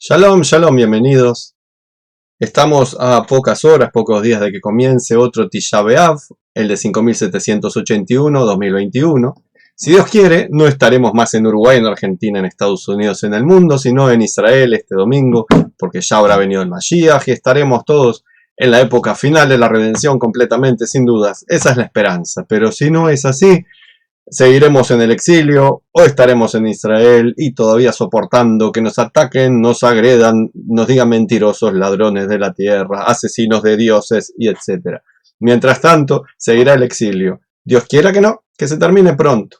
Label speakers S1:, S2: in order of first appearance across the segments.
S1: Shalom, shalom, bienvenidos. Estamos a pocas horas, pocos días de que comience otro Tisha B'Av, el de 5781-2021. Si Dios quiere, no estaremos más en Uruguay, en Argentina, en Estados Unidos, en el mundo, sino en Israel este domingo, porque ya habrá venido el Mashiach y estaremos todos en la época final de la redención completamente, sin dudas. Esa es la esperanza, pero si no es así, seguiremos en el exilio o estaremos en Israel y todavía soportando que nos ataquen, nos agredan, nos digan mentirosos, ladrones de la tierra, asesinos de dioses y etc. Mientras tanto, seguirá el exilio. Dios quiera que no, que se termine pronto.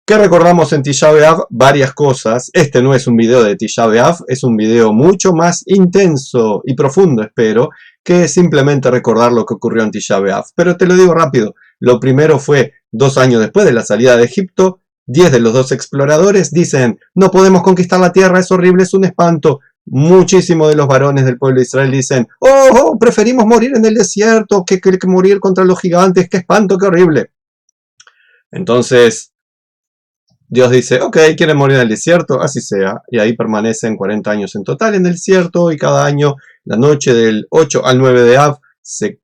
S1: ¿Qué recordamos en Tisha B'Av? Varias cosas. Este no es un video de Tisha B'Av, es un video mucho más intenso y profundo, espero, que simplemente recordar lo que ocurrió en Tisha B'Av. Pero te lo digo rápido. Lo primero fue 2 años después de la salida de Egipto. 10 de los 12 exploradores dicen: no podemos conquistar la tierra, es horrible, es un espanto. Muchísimos de los varones del pueblo de Israel dicen: preferimos morir en el desierto que morir contra los gigantes, qué espanto, qué horrible. Entonces Dios dice: ok, quieren morir en el desierto, así sea. Y ahí permanecen 40 años en total en el desierto, y cada año, la noche del 8 al 9 de Av, se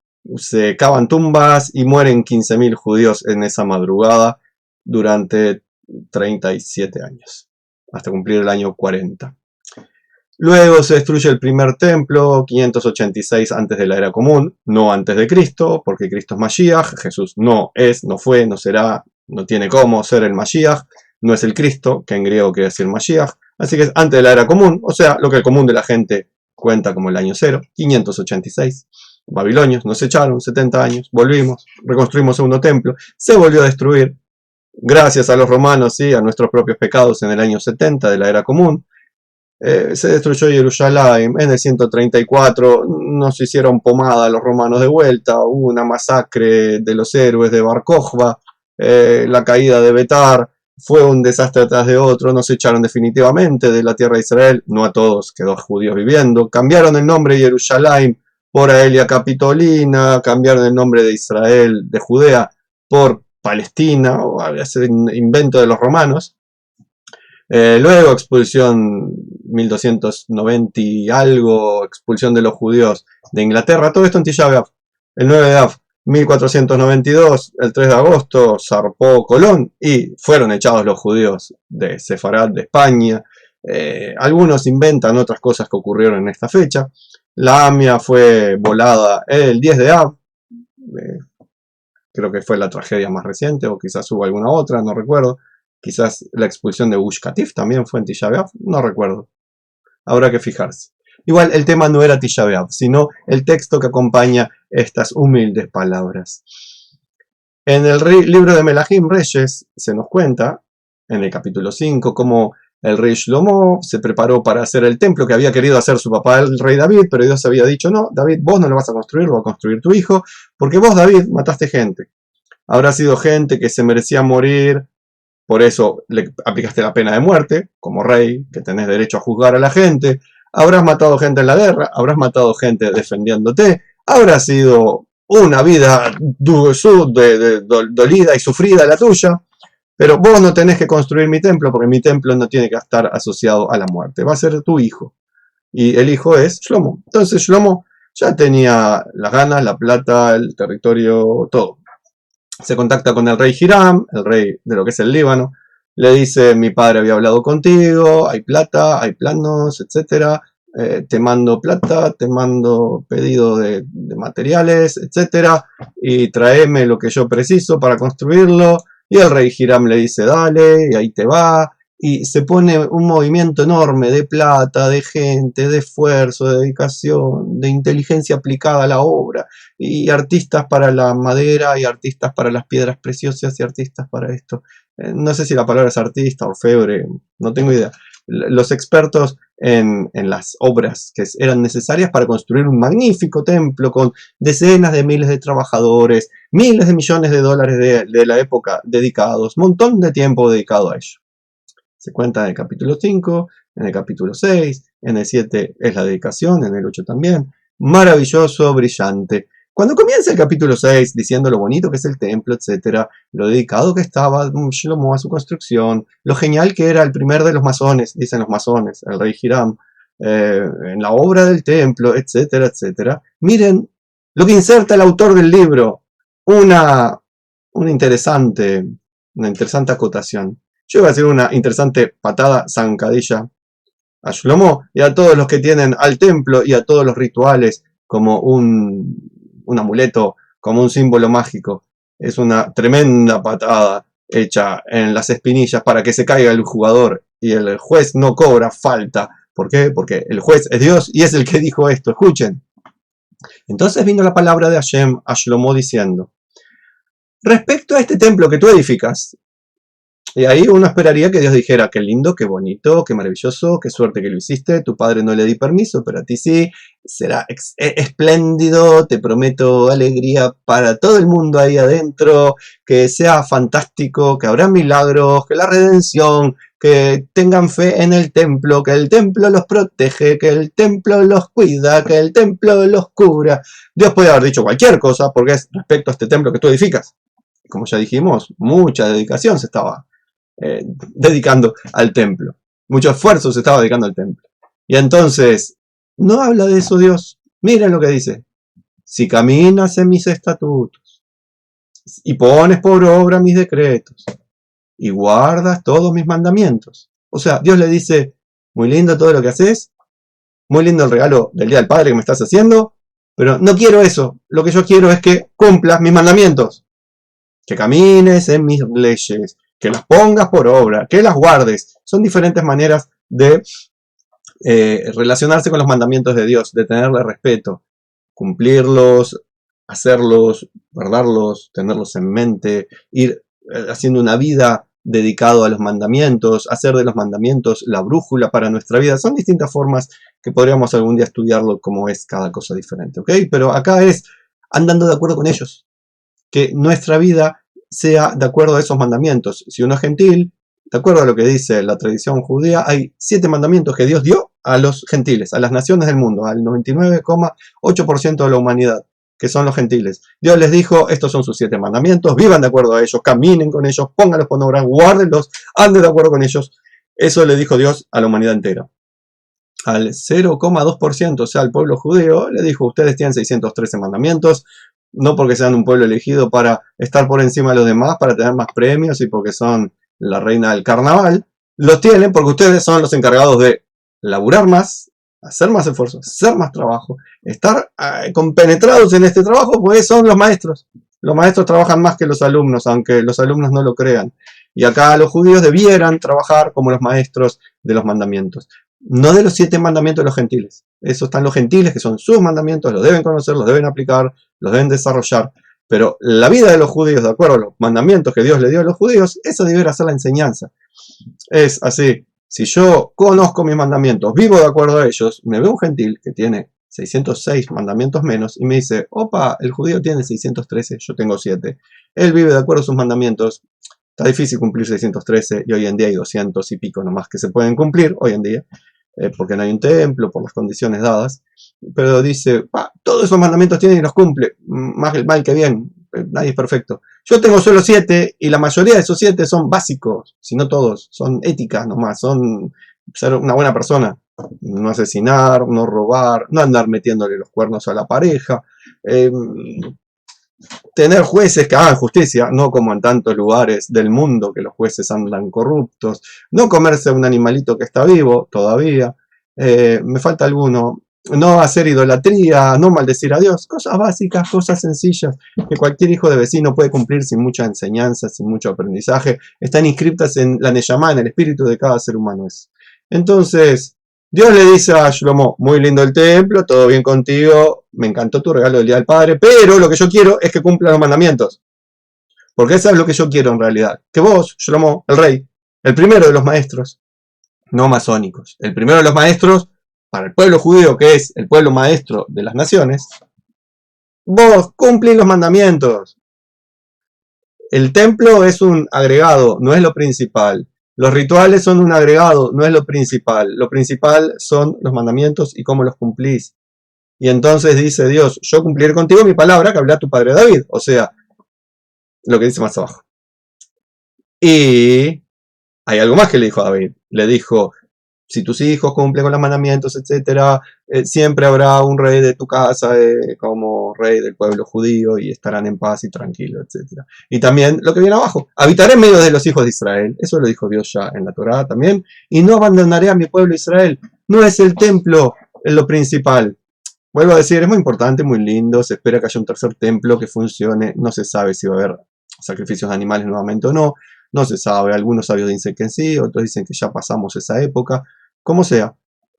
S1: cavan tumbas y mueren 15.000 judíos en esa madrugada durante 37 años, hasta cumplir el año 40. Luego se destruye el primer templo, 586 antes de la era común, no antes de Cristo, porque Cristo es Mashiach. Jesús no es, no fue, no será, no tiene cómo ser el Mashiach. No es el Cristo, que en griego quiere decir Mashiach, así que es antes de la era común, o sea, lo que el común de la gente cuenta como el año 0, 586. Babilonios nos echaron 70 años, volvimos, reconstruimos segundo templo, se volvió a destruir, gracias a los romanos y a nuestros propios pecados en el año 70 de la era común. Se destruyó Jerusalén en el 134, nos hicieron pomada los romanos de vuelta, hubo una masacre de los héroes de Bar Kokhba, la caída de Betar. Fue un desastre tras de otro, nos echaron definitivamente de la tierra de Israel, no a todos, quedó judíos viviendo, cambiaron el nombre de Jerusalén por Aelia Capitolina, cambiaron el nombre de Israel, de Judea, por Palestina, o ese invento de los romanos. Luego expulsión 1290 y algo, expulsión de los judíos de Inglaterra, todo esto en Tisha B'Av, el 9 de Av. 1492, el 3 de agosto, zarpó Colón y fueron echados los judíos de Sefarad, de España. Algunos inventan otras cosas que ocurrieron en esta fecha. La AMIA fue volada el 10 de Av. Creo que fue la tragedia más reciente, o quizás hubo alguna otra, no recuerdo. Quizás la expulsión de Gush Katif también fue en Tisha B'Av, no recuerdo. Habrá que fijarse. Igual el tema no era Tisha B'Av, sino el texto que acompaña estas humildes palabras. En el libro de Melahim Reyes se nos cuenta, en el capítulo 5, cómo el rey Shlomo se preparó para hacer el templo que había querido hacer su papá, el rey David, pero Dios había dicho: no, David, vos no lo vas a construir, lo va a construir tu hijo, porque vos, David, mataste gente. Habrá sido gente que se merecía morir, por eso le aplicaste la pena de muerte, como rey, que tenés derecho a juzgar a la gente. Habrás matado gente en la guerra, habrás matado gente defendiéndote, habrá sido una vida dolida y sufrida la tuya, pero vos no tenés que construir mi templo, porque mi templo no tiene que estar asociado a la muerte, va a ser tu hijo. Y el hijo es Shlomo. Entonces Shlomo ya tenía las ganas, la plata, el territorio, todo. Se contacta con el rey Hiram, el rey de lo que es el Líbano. Le dice: mi padre había hablado contigo, hay plata, hay planos, etc. Te mando plata, te mando pedido de materiales, etc. Y tráeme lo que yo preciso para construirlo. Y el rey Hiram le dice: dale, y ahí te va. Y se pone un movimiento enorme de plata, de gente, de esfuerzo, de dedicación, de inteligencia aplicada a la obra, y artistas para la madera, y artistas para las piedras preciosas, y artistas para esto. No sé si la palabra es artista, orfebre, no tengo idea. Los expertos en las obras que eran necesarias para construir un magnífico templo con decenas de miles de trabajadores, miles de millones de dólares de la época dedicados, montón de tiempo dedicado a ello. Se cuenta en el capítulo 5, en el capítulo 6, en el 7 es la dedicación, en el 8 también. Maravilloso, brillante. Cuando comienza el capítulo 6 diciendo lo bonito que es el templo, etc., lo dedicado que estaba Shlomo a su construcción, lo genial que era el primer de los masones, dicen los masones, el rey Hiram, en la obra del templo, etcétera, etcétera. Miren lo que inserta el autor del libro, una, una interesante, una interesante acotación. Yo iba a hacer una interesante patada, zancadilla a Shlomo y a todos los que tienen al templo y a todos los rituales como un amuleto, como un símbolo mágico. Es una tremenda patada hecha en las espinillas para que se caiga el jugador y el juez no cobra falta. ¿Por qué? Porque el juez es Dios y es el que dijo esto. Escuchen. Entonces vino la palabra de Hashem a Shlomo diciendo: respecto a este templo que tú edificas, y ahí uno esperaría que Dios dijera: qué lindo, qué bonito, qué maravilloso, qué suerte que lo hiciste, tu padre no le di permiso, pero a ti sí, será espléndido, te prometo alegría para todo el mundo ahí adentro, que sea fantástico, que habrá milagros, que la redención, que tengan fe en el templo, que el templo los protege, que el templo los cuida, que el templo los cubra. Dios puede haber dicho cualquier cosa porque es respecto a este templo que tú edificas. Como ya dijimos, mucha dedicación se estaba dedicando al templo. Mucho esfuerzo se estaba dedicando al templo. Y entonces, no habla de eso Dios. Miren lo que dice: si caminas en mis estatutos y pones por obra mis decretos y guardas todos mis mandamientos. O sea, Dios le dice: muy lindo todo lo que haces, muy lindo el regalo del Día del Padre que me estás haciendo, pero no quiero eso. Lo que yo quiero es que cumplas mis mandamientos, que camines en mis leyes, que las pongas por obra, que las guardes. Son diferentes maneras de relacionarse con los mandamientos de Dios, de tenerle respeto, cumplirlos, hacerlos, guardarlos, tenerlos en mente, ir haciendo una vida dedicado a los mandamientos, hacer de los mandamientos la brújula para nuestra vida. Son distintas formas que podríamos algún día estudiarlo, como es cada cosa diferente, ¿ok? Pero acá es andando de acuerdo con ellos, que nuestra vida sea de acuerdo a esos mandamientos. Si uno es gentil, de acuerdo a lo que dice la tradición judía, hay 7 mandamientos que Dios dio a los gentiles, a las naciones del mundo, al 99,8% de la humanidad, que son los gentiles. Dios les dijo: estos son sus 7 mandamientos, vivan de acuerdo a ellos, caminen con ellos, pónganlos por obra, guárdenlos, anden de acuerdo con ellos. Eso le dijo Dios a la humanidad entera. Al 0,2%, o sea, al pueblo judío, le dijo: ustedes tienen 613 mandamientos, no porque sean un pueblo elegido para estar por encima de los demás, para tener más premios y porque son la reina del carnaval, los tienen porque ustedes son los encargados de laburar más, hacer más esfuerzo, hacer más trabajo, estar compenetrados en este trabajo, pues son los maestros. Los maestros trabajan más que los alumnos, aunque los alumnos no lo crean. Y acá los judíos debieran trabajar como los maestros de los mandamientos. No de los 7 mandamientos de los gentiles. Eso están los gentiles, que son sus mandamientos, los deben conocer, los deben aplicar, los deben desarrollar. Pero la vida de los judíos, de acuerdo a los mandamientos que Dios le dio a los judíos, eso debería ser la enseñanza. Es así: si yo conozco mis mandamientos, vivo de acuerdo a ellos, me veo un gentil que tiene 606 mandamientos menos y me dice: opa, el judío tiene 613, yo tengo 7. Él vive de acuerdo a sus mandamientos. Está difícil cumplir 613 y hoy en día hay 200 y pico nomás que se pueden cumplir hoy en día, porque no hay un templo, por las condiciones dadas. Pero dice: todos esos mandamientos tienen y los cumple, más mal que bien, nadie es perfecto. Yo tengo solo 7 y la mayoría de esos 7 son básicos, si no todos, son éticas nomás, son ser una buena persona, no asesinar, no robar, no andar metiéndole los cuernos a la pareja, tener jueces que hagan justicia, no como en tantos lugares del mundo que los jueces andan corruptos, no comerse un animalito que está vivo todavía, me falta alguno, no hacer idolatría, no maldecir a Dios, cosas básicas, cosas sencillas que cualquier hijo de vecino puede cumplir sin mucha enseñanza, sin mucho aprendizaje, están inscritas en la Neyamá, en el espíritu de cada ser humano. Entonces, Dios le dice a Shlomo: muy lindo el templo, todo bien contigo, me encantó tu regalo del Día del Padre, pero lo que yo quiero es que cumpla los mandamientos. Porque eso es lo que yo quiero en realidad. Que vos, Shlomo, el rey, el primero de los maestros, no masónicos, el primero de los maestros para el pueblo judío, que es el pueblo maestro de las naciones, vos cumplís los mandamientos. El templo es un agregado, no es lo principal. Los rituales son un agregado, no es lo principal. Lo principal son los mandamientos y cómo los cumplís. Y entonces dice Dios: yo cumpliré contigo mi palabra que habló tu padre David. O sea, lo que dice más abajo. Y hay algo más que le dijo a David. Le dijo: si tus hijos cumplen con los mandamientos, etcétera, siempre habrá un rey de tu casa como rey del pueblo judío y estarán en paz y tranquilos, etcétera. Y también lo que viene abajo, habitaré en medio de los hijos de Israel, eso lo dijo Dios ya en la Torá también, y no abandonaré a mi pueblo Israel. No es el templo lo principal. Vuelvo a decir, es muy importante, muy lindo, se espera que haya un tercer templo que funcione, no se sabe si va a haber sacrificios de animales nuevamente o no, no se sabe, algunos sabios dicen que sí, otros dicen que ya pasamos esa época, como sea.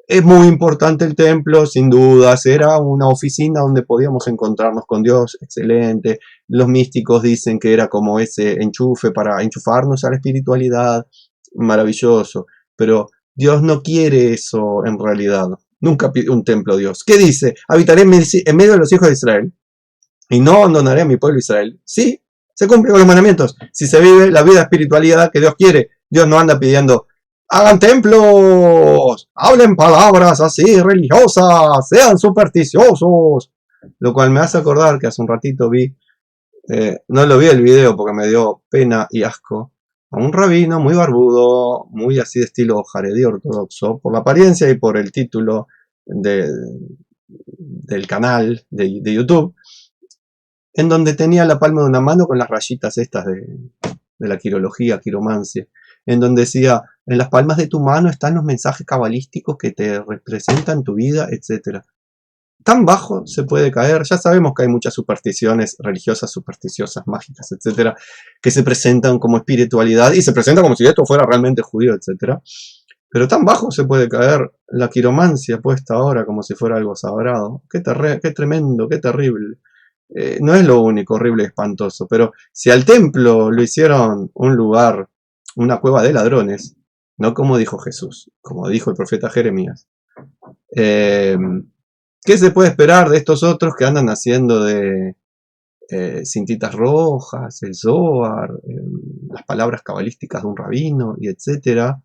S1: Es muy importante el templo, sin dudas, era una oficina donde podíamos encontrarnos con Dios, excelente. Los místicos dicen que era como ese enchufe para enchufarnos a la espiritualidad, maravilloso, pero Dios no quiere eso en realidad. Nunca pide un templo Dios. ¿Qué dice? Habitaré en medio de los hijos de Israel y no abandonaré a mi pueblo Israel. Sí, se cumplen con los mandamientos. Si se vive la vida espiritualidad que Dios quiere, Dios no anda pidiendo, hagan templos, hablen palabras así religiosas, sean supersticiosos. Lo cual me hace acordar que hace un ratito vi, no lo vi el video porque me dio pena y asco, a un rabino muy barbudo, muy así de estilo jaredí ortodoxo, por la apariencia y por el título del canal de YouTube, en donde tenía la palma de una mano con las rayitas estas de la quirología, quiromancia, en donde decía, en las palmas de tu mano están los mensajes cabalísticos que te representan tu vida, etc. Tan bajo se puede caer. Ya sabemos que hay muchas supersticiones religiosas, supersticiosas, mágicas, etcétera, que se presentan como espiritualidad y se presentan como si esto fuera realmente judío, etcétera. Pero tan bajo se puede caer la quiromancia puesta ahora como si fuera algo sagrado. Qué tremendo, qué terrible. No es lo único horrible y espantoso, pero si al templo lo hicieron un lugar, una cueva de ladrones, no como dijo Jesús, como dijo el profeta Jeremías, ¿qué se puede esperar de estos otros que andan haciendo de cintitas rojas, el Zohar, las palabras cabalísticas de un rabino, y etcétera?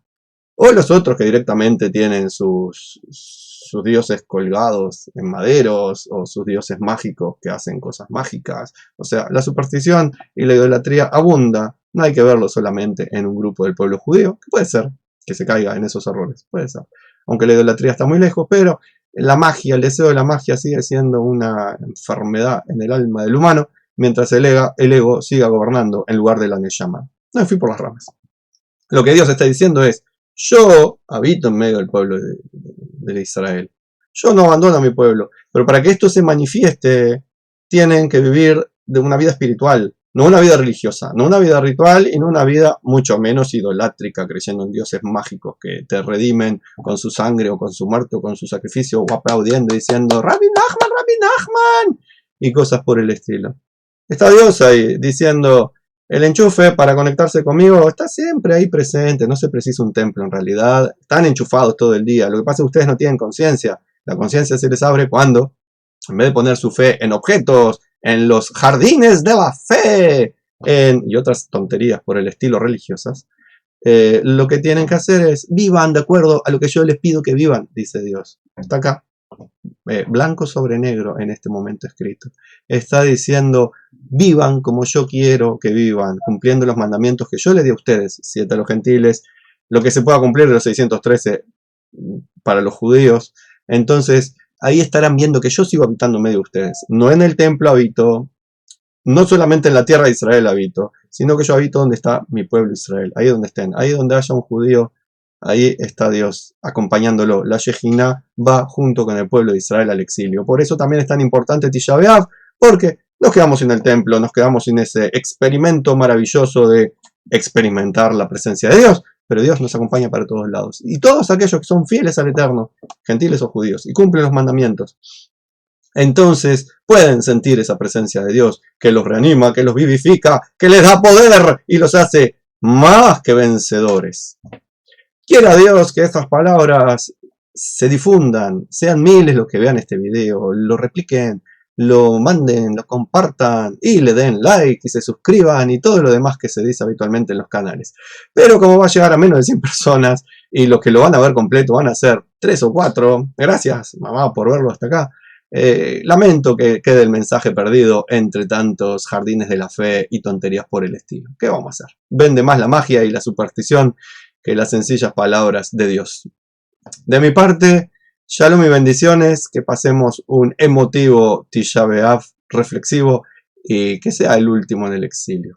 S1: O los otros que directamente tienen sus dioses colgados en maderos, o sus dioses mágicos que hacen cosas mágicas. O sea, la superstición y la idolatría abunda. No hay que verlo solamente en un grupo del pueblo judío, que puede ser que se caiga en esos errores, puede ser. Aunque la idolatría está muy lejos, pero la magia, el deseo de la magia sigue siendo una enfermedad en el alma del humano, mientras el ego siga gobernando en lugar de la neshama. No me fui por las ramas. Lo que Dios está diciendo es, yo habito en medio del pueblo de Israel. Yo no abandono a mi pueblo. Pero para que esto se manifieste, tienen que vivir de una vida espiritual, no una vida religiosa, no una vida ritual y no una vida mucho menos idolátrica, creyendo en dioses mágicos que te redimen con su sangre o con su muerte o con su sacrificio, o aplaudiendo y diciendo Rabbi Nachman, y cosas por el estilo. Está Dios ahí diciendo, el enchufe para conectarse conmigo está siempre ahí presente, no se precisa un templo en realidad, están enchufados todo el día, lo que pasa es que ustedes no tienen conciencia, la conciencia se les abre cuando, en vez de poner su fe en objetos, en los jardines de la fe, y otras tonterías por el estilo religiosas, lo que tienen que hacer es vivan de acuerdo a lo que yo les pido que vivan, dice Dios. Está acá, blanco sobre negro en este momento escrito. Está diciendo, vivan como yo quiero que vivan, cumpliendo los mandamientos que yo les di a ustedes, 7 a los gentiles, lo que se pueda cumplir de los 613 para los judíos. Entonces, ahí estarán viendo que yo sigo habitando en medio de ustedes. No en el templo habito, no solamente en la tierra de Israel habito, sino que yo habito donde está mi pueblo Israel, ahí donde estén, ahí donde haya un judío, ahí está Dios acompañándolo. La Shejina va junto con el pueblo de Israel al exilio. Por eso también es tan importante Tisha B'Av, porque nos quedamos sin el templo, nos quedamos sin ese experimento maravilloso de experimentar la presencia de Dios, pero Dios nos acompaña para todos lados. Y todos aquellos que son fieles al Eterno, gentiles o judíos, y cumplen los mandamientos, entonces pueden sentir esa presencia de Dios, que los reanima, que los vivifica, que les da poder y los hace más que vencedores. Quiera Dios que estas palabras se difundan, sean miles los que vean este video, lo repliquen, lo manden, lo compartan y le den like y se suscriban y todo lo demás que se dice habitualmente en los canales. Pero como va a llegar a menos de 100 personas y los que lo van a ver completo van a ser 3 o 4, gracias mamá por verlo hasta acá, lamento que quede el mensaje perdido entre tantos jardines de la fe y tonterías por el estilo. ¿Qué vamos a hacer? Vende más la magia y la superstición que las sencillas palabras de Dios. De mi parte, shalom y bendiciones, que pasemos un emotivo Tisha B'Av reflexivo y que sea el último en el exilio.